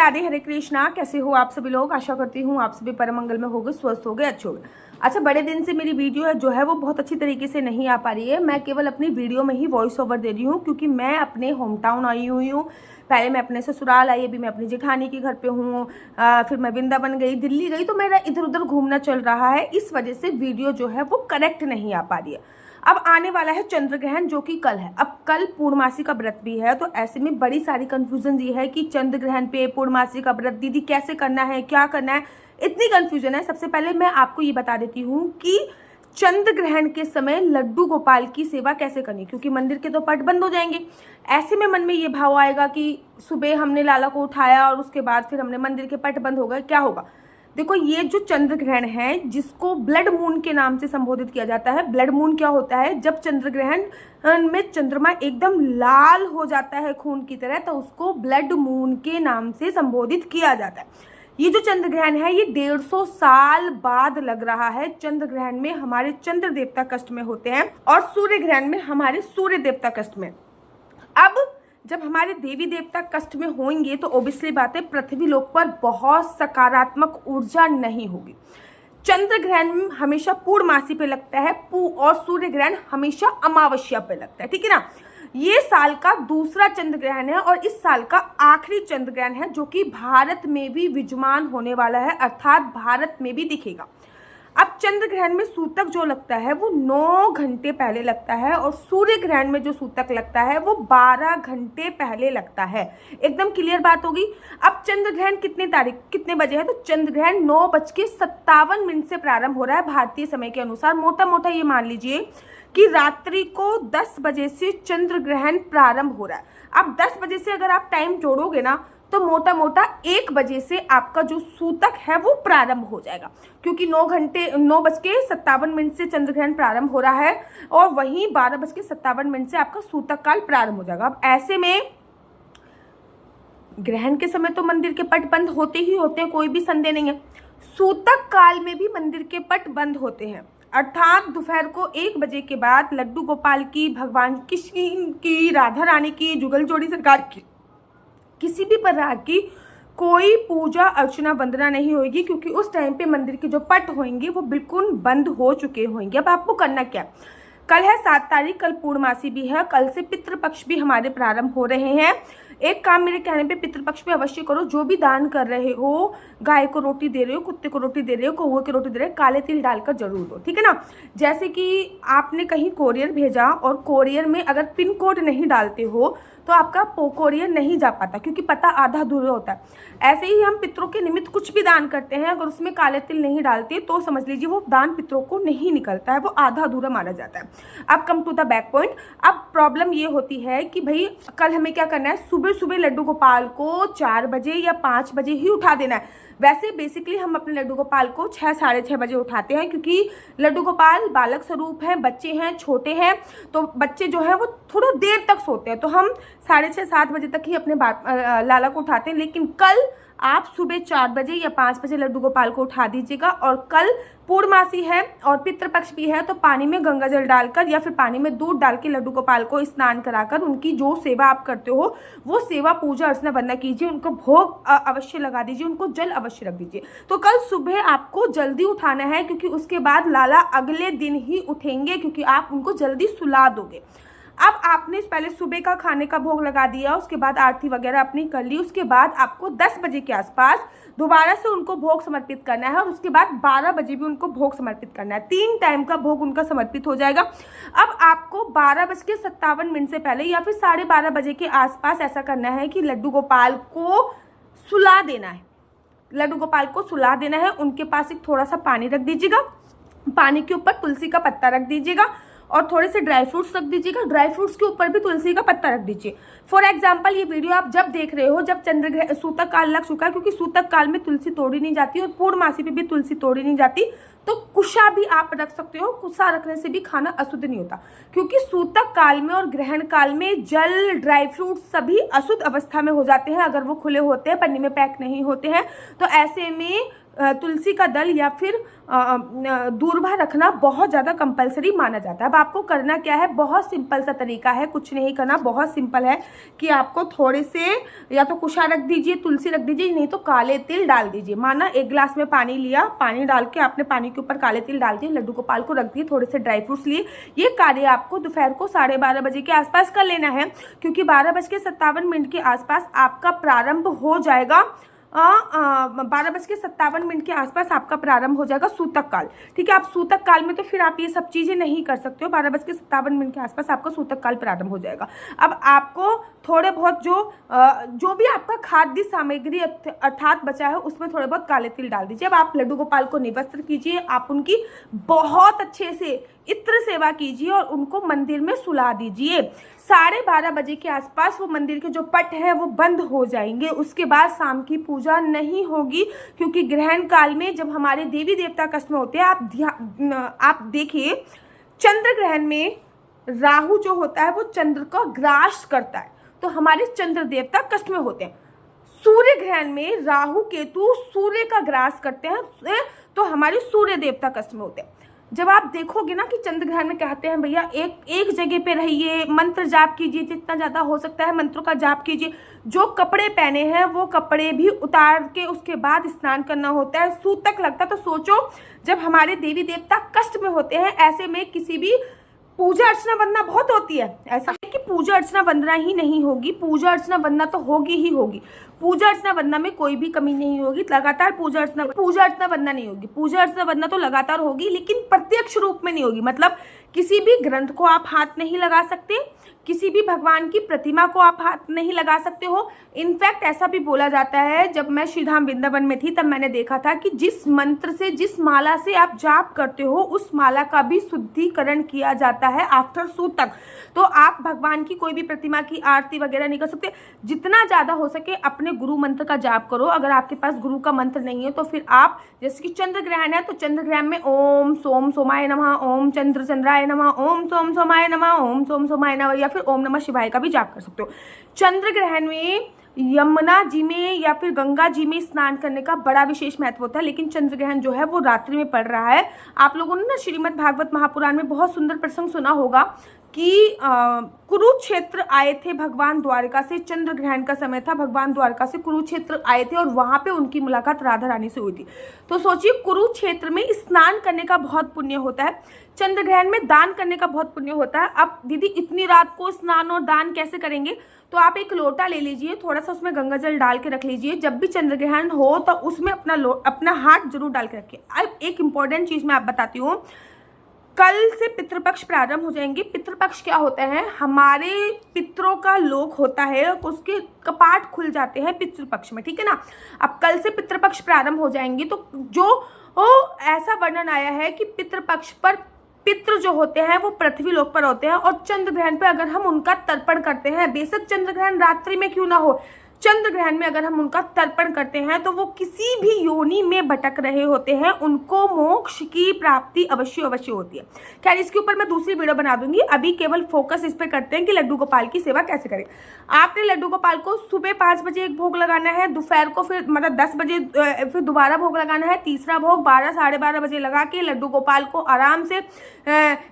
राधे हरे कृष्णा। कैसे हो आप सभी लोग? आशा करती हूँ आप सभी परम मंगल में होगे, स्वस्थ होगे, अच्छे होगे। अच्छा, बड़े दिन से मेरी वीडियो जो है वो बहुत अच्छी तरीके से नहीं आ पा रही है। मैं केवल अपनी वीडियो में ही वॉइस ओवर दे रही हूँ क्योंकि मैं अपने होम टाउन आई हुई हूँ। पहले मैं अपने ससुराल आई, अभी मैं अपनी जेठानी के घर पे हूँ, फिर मैं वृंदावन गई, दिल्ली गई, तो मेरा इधर उधर घूमना चल रहा है। इस वजह से वीडियो जो है वो करेक्ट नहीं आ पा रही है। अब आने वाला है चंद्र ग्रहण, जो कि कल है। अब कल पूर्णमासी का व्रत भी है, तो ऐसे में बड़ी सारी कंफ्यूजन ये है कि चंद्र ग्रहण पे पूर्णमासी का व्रत दीदी कैसे करना है, क्या करना है, इतनी कंफ्यूजन है। सबसे पहले मैं आपको ये बता देती हूँ कि चंद्र ग्रहण के समय लड्डू गोपाल की सेवा कैसे करनी, क्योंकि मंदिर के तो पट बंद हो जाएंगे। ऐसे में मन में ये भाव आएगा कि सुबह हमने लाला को उठाया और उसके बाद फिर हमने मंदिर के पट बंद हो गए, क्या होगा। देखो, ये जो चंद्र ग्रहण है जिसको ब्लड मून के नाम से संबोधित किया जाता है। ब्लड मून क्या होता है? जब चंद्र ग्रहण में चंद्रमा एकदम लाल हो जाता है खून की तरह, तो उसको ब्लड मून के नाम से संबोधित किया जाता है। ये जो चंद्र ग्रहण है ये 150 साल बाद लग रहा है। चंद्र ग्रहण में हमारे चंद्र देवता कष्ट में होते हैं और सूर्य ग्रहण में हमारे सूर्य देवता कष्ट में। अब जब हमारे देवी देवता कष्ट में होंगे तो ओबियसली बात है, पृथ्वी लोक पर बहुत सकारात्मक ऊर्जा नहीं होगी। चंद्र ग्रहण हमेशा पूर्णमासी पे लगता है और सूर्य ग्रहण हमेशा अमावस्या पे लगता है, ठीक है ना। ये साल का दूसरा चंद्र ग्रहण है और इस साल का आखिरी चंद्र ग्रहण है, जो कि भारत में भी विद्यमान होने वाला है, अर्थात भारत में भी दिखेगा। अब चंद्र ग्रहण में सूतक जो लगता है वो 9 घंटे पहले लगता है और सूर्य ग्रहण में जो सूतक लगता है वो 12 घंटे पहले लगता है। एकदम क्लियर बात होगी। अब चंद्र ग्रहण कितने बजे है? तो चंद्र ग्रहण 9:57 से प्रारंभ हो रहा है भारतीय समय के अनुसार। मोटा मोटा ये मान लीजिए कि रात्रि को 10 बजे से चंद्र ग्रहण प्रारंभ हो रहा है। अब 10 बजे से अगर आप टाइम जोड़ोगे ना तो मोटा मोटा 1 बजे से आपका जो सूतक है वो प्रारंभ हो जाएगा, क्योंकि 9:57 से चंद्र ग्रहण प्रारंभ हो रहा है और वहीं 12:57 से आपका सूतक काल प्रारंभ हो जाएगा। अब ऐसे में ग्रहण के समय तो मंदिर के पट बंद होते ही होते हैं, कोई भी संदेह नहीं है। सूतक काल में भी मंदिर के पट बंद होते हैं, अर्थात दोपहर को 1 बजे के बाद लड्डू गोपाल की, भगवान कृष्ण की, राधा रानी की, जुगल जोड़ी सरकार की, किसी भी प्रकार की कोई पूजा अर्चना वंदना नहीं होगी, क्योंकि उस टाइम पे मंदिर के जो पट होंगे वो बिल्कुल बंद हो चुके होंगे। अब आपको करना क्या? कल है 7 तारीख, कल पूर्णमासी भी है, कल से पितृपक्ष भी हमारे प्रारंभ हो रहे हैं। एक काम मेरे कहने पे पितृपक्ष पे अवश्य करो। जो भी दान कर रहे हो, गाय को रोटी दे रहे हो, कुत्ते को रोटी दे रहे हो, कौवे की रोटी दे रहे हो, काले तिल डालकर जरूर दो, ठीक है ना। जैसे कि आपने कहीं कोरियर भेजा और कोरियर में अगर पिन कोड नहीं डालते हो तो आपका कोरियर नहीं जा पाता, क्योंकि पता आधा अधूरा होता है। ऐसे ही हम पितरों के निमित्त कुछ भी दान करते हैं, अगर उसमें काले तिल नहीं डालते तो समझ लीजिए वो दान पितरों को नहीं निकलता है, वो आधा अधूरा माना जाता है। अब come to the back point. अब प्रॉब्लम ये होती है कि भाई कल हमें क्या करना है? सुबह सुबह लड्डू गोपाल को 4 बजे या 5 बजे ही उठा देना है। वैसे बेसिकली हम अपने लड्डू गोपाल को 6 साढ़े 6 बजे उठाते हैं, क्योंकि लड्डू गोपाल बालक स्वरूप हैं, बच्चे हैं, छोटे हैं, तो बच्चे जो है वो थोड़ा देर तक सोते हैं, तो हम 6:30 7 बजे तक ही अपने लाला को उठाते हैं। लेकिन कल आप सुबह 4 बजे या 5 बजे लड्डू गोपाल को उठा दीजिएगा। और कल पूर्णमासी है और पितृपक्ष भी है, तो पानी में गंगा जल डालकर या फिर पानी में दूध डाल के लड्डू गोपाल को स्नान कराकर उनकी जो सेवा आप करते हो वो सेवा पूजा अर्चना वंदना कीजिए, उनको भोग अवश्य लगा दीजिए, उनको जल अवश्य रख दीजिए। तो कल सुबह आपको जल्दी उठाना है, क्योंकि उसके बाद लाला अगले दिन ही उठेंगे, क्योंकि आप उनको जल्दी सुला दोगे। अब आपने पहले सुबह का खाने का भोग लगा दिया, उसके बाद आरती वगैरह अपनी कर ली, उसके बाद आपको 10 बजे के आसपास दोबारा से उनको भोग समर्पित करना है और उसके बाद 12 बजे भी उनको भोग समर्पित करना है। 3 टाइम का भोग उनका समर्पित हो जाएगा। अब आपको 12:57 से पहले या फिर 12:30 बजे के आसपास ऐसा करना है कि लड्डू गोपाल को सुला देना है। लड्डू गोपाल को सुला देना है, उनके पास एक थोड़ा सा पानी रख दीजिएगा, पानी के ऊपर तुलसी का पत्ता रख दीजिएगा और थोड़े से ड्राई फ्रूट्स रख दीजिएगा, ड्राई फ्रूट्स के ऊपर भी तुलसी का पत्ता रख दीजिए। फॉर एग्जाम्पल, ये वीडियो आप जब देख रहे हो जब सूतक काल लग चुका है, क्योंकि सूतक काल में तुलसी तोड़ी नहीं जाती और पूर्णमासी पे भी तुलसी तोड़ी नहीं जाती, तो कुशा भी आप रख सकते हो। कुशा रखने से भी खाना अशुद्ध नहीं होता, क्योंकि सूतक काल में और ग्रहण काल में जल, ड्राई फ्रूट सभी अशुद्ध अवस्था में हो जाते हैं अगर वो खुले होते हैं, पन्नी में पैक नहीं होते हैं। तो ऐसे में तुलसी का दल या फिर दूर्वा रखना बहुत ज़्यादा कंपलसरी माना जाता है। अब आपको करना क्या है, बहुत सिंपल सा तरीका है, कुछ नहीं करना, बहुत सिंपल है कि आपको थोड़े से या तो कुशा रख दीजिए, तुलसी रख दीजिए, नहीं तो काले तिल डाल दीजिए। माना 1 गिलास में पानी लिया, पानी डाल के आपने पानी के ऊपर काले तिल डाल दिए, लड्डू गोपाल को रख दिए, थोड़े से ड्राई फ्रूट्स लिए। ये कार्य आपको दोपहर को 12:30 बजे के आसपास कर लेना है, क्योंकि 12:57 के आसपास आपका प्रारंभ हो जाएगा 12:57 के आसपास आपका प्रारंभ हो जाएगा सूतक काल। ठीक है, आप सूतक काल में तो फिर आप ये सब चीज़ें नहीं कर सकते हो। 12:57 के आसपास आपका सूतक काल प्रारंभ हो जाएगा। अब आपको थोड़े बहुत जो भी आपका खाद्य सामग्री अर्थात बचा है उसमें थोड़े बहुत काले तिल डाल दीजिए। अब आप लड्डू गोपाल को निवस्त्र कीजिए, आप उनकी बहुत अच्छे से इत्र सेवा कीजिए और उनको मंदिर में सुला दीजिए। 12:30 बजे के आसपास वो मंदिर के जो पट है वो बंद हो जाएंगे। उसके बाद शाम की पूजा नहीं होगी, क्योंकि ग्रहण काल में जब हमारे देवी देवता कष्ट में होते हैं, आप देखिए चंद्र ग्रहण में राहु जो होता है वो चंद्र को ग्रास करता है, तो हमारे चंद्र देवता कष्ट में होते हैं। सूर्य ग्रहण में राहु केतु सूर्य का ग्रास करते हैं, तो हमारे सूर्य देवता कष्ट में होते हैं। जब आप देखोगे ना कि चंद्र ग्रहण में कहते हैं भैया एक जगह पे रहिए, मंत्र जाप कीजिए, जितना ज़्यादा हो सकता है मंत्रों का जाप कीजिए, जो कपड़े पहने हैं वो कपड़े भी उतार के उसके बाद स्नान करना होता है, सूतक लगता है। तो सोचो जब हमारे देवी देवता कष्ट में होते हैं, ऐसे में किसी भी पूजा अर्चना वंदना बहुत होती है। ऐसा कि पूजा अर्चना वंदना ही नहीं होगी, पूजा अर्चना वंदना तो होगी ही होगी। पूजा अर्चना वंदना में कोई भी कमी नहीं होगी, लगातार पूजा अर्चना वंदना नहीं होगी। पूजा अर्चना वंदना तो लगातार होगी, लेकिन प्रत्यक्ष रूप में नहीं होगी। मतलब किसी भी ग्रंथ को आप हाथ नहीं लगा सकते, किसी भी भगवान की प्रतिमा को आप हाथ नहीं लगा सकते हो। इनफैक्ट ऐसा भी बोला जाता है, जब मैं श्रीधाम वृंदावन में थी तब मैंने देखा था कि जिस मंत्र से, जिस माला से आप जाप करते हो, उस माला का भी शुद्धिकरण किया जाता है आफ्टर सूतक। तो आप भगवान की कोई भी प्रतिमा की आरती वगैरह नहीं कर सकते। जितना ज़्यादा हो सके अपने गुरु मंत्र का जाप करो। अगर आपके पास गुरु का मंत्र नहीं है तो फिर आप, जैसे कि चंद्र ग्रहण है तो चंद्र ग्रहण में ओम सोम सोमाय नमः, ओम चंद्र चंद्राय नमः, ओम सोम सोमाय नमः, ओम सोम सोमाय नमः, या फिर ओम नमः शिवाय का भी जाप कर सकते हो। चंद्र ग्रहण में यमुना जी में या फिर गंगा जी में स्नान करने का बड़ा विशेष महत्व होता है, लेकिन चंद्र ग्रहण जो है वो रात्रि में पड़ रहा है। आप लोगों ने ना श्रीमद् भागवत महापुराण में बहुत सुंदर प्रसंग सुना होगा कि कुरुक्षेत्र आए थे भगवान द्वारका से, चंद्र ग्रहण का समय था, भगवान द्वारका से कुरुक्षेत्र आए थे और वहां पे उनकी मुलाकात राधा रानी से हुई थी। तो सोचिए कुरुक्षेत्र में स्नान करने का बहुत पुण्य होता है, चंद्र ग्रहण में दान करने का बहुत पुण्य होता है। अब दीदी इतनी रात को स्नान और दान कैसे करेंगे? तो आप एक लोटा ले लीजिए, थोड़ा सा उसमें गंगा जल डाल के रख लीजिए। जब भी चंद्र ग्रहण हो तो उसमें अपना हाथ जरूर डाल के रखिए। अब एक इंपॉर्टेंट चीज मैं आप बताती हूँ, कल से पितृपक्ष प्रारंभ हो जाएंगे। पितृपक्ष क्या होता है? हमारे पितरों का लोक होता है, उसके कपाट खुल जाते हैं पितृपक्ष में, ठीक है ना। अब कल से पितृपक्ष प्रारंभ हो जाएंगे, तो जो ऐसा वर्णन आया है कि पितृपक्ष पर पितृ जो होते हैं वो पृथ्वी लोक पर होते हैं, और चंद्र ग्रहण पे अगर हम उनका तर्पण करते हैं, बेशक चंद्र ग्रहण रात्रि में क्यों ना हो, चंद्र ग्रहण में अगर हम उनका तर्पण करते हैं तो वो किसी भी योनि में भटक रहे होते हैं, उनको मोक्ष की प्राप्ति अवश्य होती है। खैर इसके ऊपर मैं दूसरी वीडियो बना दूंगी, अभी केवल फोकस इस पे करते हैं कि लड्डू गोपाल की सेवा कैसे करें। आपने लड्डू गोपाल को सुबह 5 बजे एक भोग लगाना है, दोपहर को फिर मतलब 10 बजे फिर दोबारा भोग लगाना है, तीसरा भोग 12 साढ़े 12 बजे लगा के लड्डू गोपाल को आराम से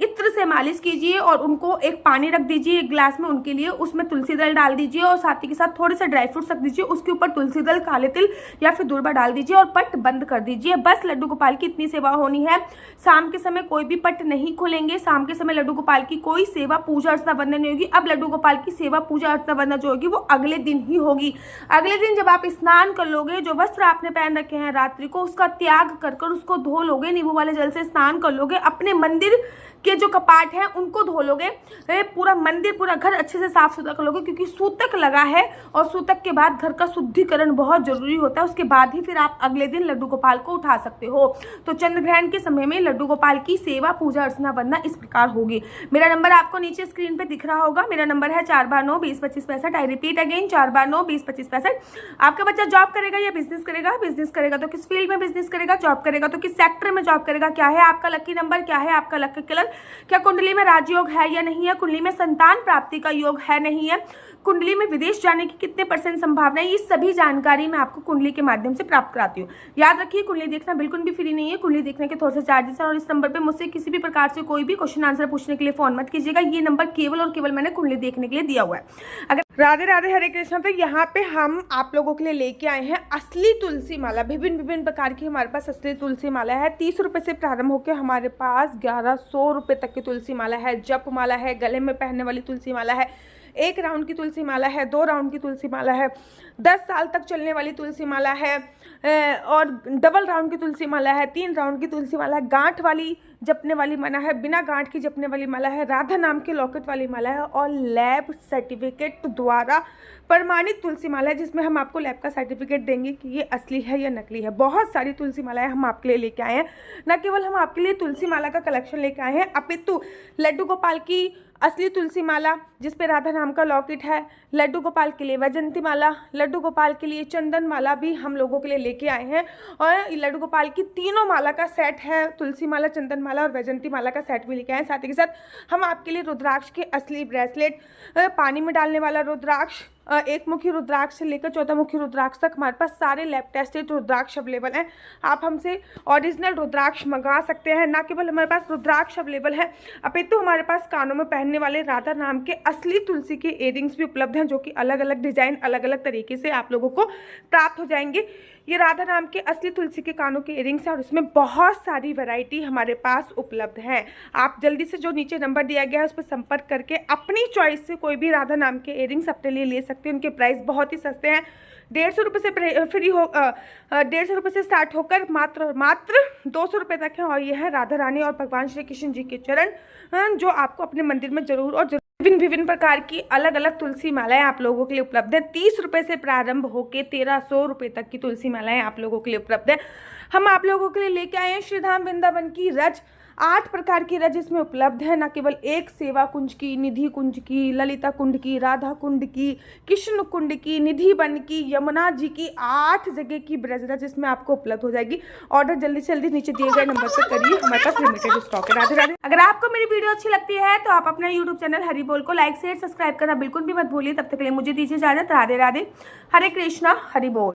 इत्र से मालिश कीजिए और उनको एक पानी रख दीजिए एक गिलास में उनके लिए, उसमें तुलसी दल डाल दीजिए और साथ ही के साथ थोड़े से ड्राई फ्रूट्स रख दीजिए, उसके ऊपर तुलसी दल, काले तिल या फिर दूर्वा डाल दीजिए और पट बंद कर दीजिए। बस लड्डू गोपाल की इतनी सेवा होनी है। शाम के समय कोई भी पट नहीं खोलेंगे, शाम के समय लड्डू गोपाल की कोई सेवा पूजा अर्चना वंदना नहीं होगी। अब लड्डू गोपाल की सेवा पूजा अर्चना वंदना जो होगी वो अगले दिन ही होगी। अगले दिन जब आप स्नान कर लोगे, जो वस्त्र आपने पहन रखे हैं रात्रि को उसका त्याग कर उसको धो लोगे, नींबू वाले जल से स्नान कर लोगे, अपने मंदिर के जो कपाट हैं उनको धो लोगे, पूरा मंदिर पूरा घर अच्छे से साफ सुथरा कर लोगे, क्योंकि सूतक लगा है और सूतक के बाद घर का शुद्धिकरण बहुत जरूरी होता है। उसके बाद ही फिर आप अगले दिन लड्डू गोपाल को उठा सकते हो। तो चंद्र ग्रहण के समय में लड्डू गोपाल की सेवा पूजा अर्चना वंदना इस प्रकार होगी। मेरा नंबर आपको नीचे स्क्रीन पे दिख रहा होगा, मेरा नंबर है 4/9-20-25-65। I repeat again 4/9-20-25-65। आपका बच्चा जॉब करेगा या बिजनेस करेगा? बिजनेस करेगा तो किस फील्ड में बिजनेस करेगा? जॉब करेगा तो किस सेक्टर में जॉब करेगा? क्या है आपका लकी नंबर, क्या है आपका लकी कलर, क्या कुंडली में राजयोग है या नहीं है, कुंडली में संतान प्राप्ति का योग है नहीं है, कुंडली में विदेश जाने की कितने % 100% संभावना है। ये सभी जानकारी मैं आपको कुंडली के माध्यम से प्राप्त कराती हूँ। याद रखिए, कुंडली देखना बिल्कुल भी फ्री नहीं है। कुंडली देखने के थोड़े से चार्जेस हैं और इस नंबर पे मुझसे किसी भी प्रकार से कोई भी क्वेश्चन आंसर पूछने के लिए फोन मत कीजिएगा। ये नंबर केवल और केवल मैंने कुंडली देखने के लिए दिया हुआ है। अगर राधे राधे हरे कृष्णा, तो यहाँ पे हम आप लोगों के लिए लेके आए हैं असली तुलसी माला। विभिन्न प्रकार की हमारे पास असली तुलसी माला है। 30 रुपए से प्रारंभ होकर हमारे पास 1100 रुपए तक की तुलसी माला है। जप माला है, गले में पहनने वाली तुलसी माला है, 1 राउंड की तुलसी माला है, 2 राउंड की तुलसी माला है, 10 साल तक चलने वाली तुलसी माला है, और डबल राउंड की तुलसी माला है, 3 राउंड की तुलसी माला है, गांठ वाली जपने वाली माला है, बिना गांठ की जपने वाली माला है, राधा नाम के लॉकेट वाली माला है, और लैब सर्टिफिकेट द्वारा प्रमाणित तुलसी माला है, जिसमें हम आपको लैब का सर्टिफिकेट देंगे कि ये असली है या नकली है। बहुत सारी तुलसी मालाएं हम आपके लिए लेके आए हैं। न केवल हम आपके लिए तुलसी माला का कलेक्शन लेके आए हैं, अपितु लड्डू गोपाल की असली तुलसी माला जिसपे राधा नाम का लॉकेट है, लड्डू गोपाल के लिए वैजंती माला, लड्डू गोपाल के लिए चंदन माला भी हम लोगों के लिए लेके आए हैं। और लड्डू गोपाल की तीनों माला का सेट है, तुलसी माला, चंदन माला और वैजंती माला का सेट भी लेके आए हैं। साथ ही के साथ हम आपके लिए रुद्राक्ष के असली ब्रेसलेट, पानी में डालने वाला रुद्राक्ष, 1 मुखी रुद्राक्ष से लेकर 14 मुखी रुद्राक्ष तक हमारे पास सारे लैब टेस्टेड रुद्राक्ष अवेलेबल हैं। आप हमसे ओरिजिनल रुद्राक्ष मंगा सकते हैं। ना केवल हमारे पास रुद्राक्ष अवेलेबल है, अपितु हमारे पास कानों में पहनने वाले राधा नाम के असली तुलसी के इयररिंग्स भी उपलब्ध हैं, जो कि अलग अलग डिजाइन, अलग अलग तरीके से आप लोगों को प्राप्त हो जाएंगे। ये राधा नाम के असली तुलसी के कानों के इयररिंग्स हैं और इसमें बहुत सारी वैरायटी हमारे पास उपलब्ध है। आप जल्दी से जो नीचे नंबर दिया गया है उस पर संपर्क करके अपनी चॉइस से कोई भी राधा नाम के इयररिंग्स अपने लिए ले सकते हैं। उनके प्राइस बहुत ही सस्ते हैं। 150 रुपये से फ्री हो 150 रुपये से स्टार्ट होकर मात्र 200 रुपये तक है। और यह है राधा रानी और भगवान श्री कृष्ण जी के चरण, जो आपको अपने मंदिर में जरूर और विभिन्न प्रकार की अलग अलग तुलसी मालाएं आप लोगों के लिए उपलब्ध है। 30 रुपये से प्रारंभ होकर 1300 रुपये तक की तुलसी मालाएं आप लोगों के लिए उपलब्ध है। हम आप लोगों के लिए लेके आए हैं श्रीधाम वृंदावन की रज। 8 प्रकार की रज इसमें उपलब्ध है। न केवल एक सेवा कुंज की, निधि कुंज की, ललिता कुंड की, राधा कुंड की, कृष्ण कुंड की, निधि वन की, यमुना जी की, 8 जगह की ब्रज रज इसमें आपको उपलब्ध हो जाएगी। ऑर्डर जल्दी से जल्दी नीचे दिए गए नंबर से करिए, हमारे पास लिमिटेड स्टॉक है। राधे राधे। अगर आपको मेरी वीडियो अच्छी लगती है तो आप अपना यूट्यूब चैनल हरि बोल को लाइक शेयर सब्सक्राइब करना बिल्कुल भी मत भूलिए। तब तक के लिए मुझे दीजिए इजाजत। राधे राधे, हरे कृष्णा, हरि बोल।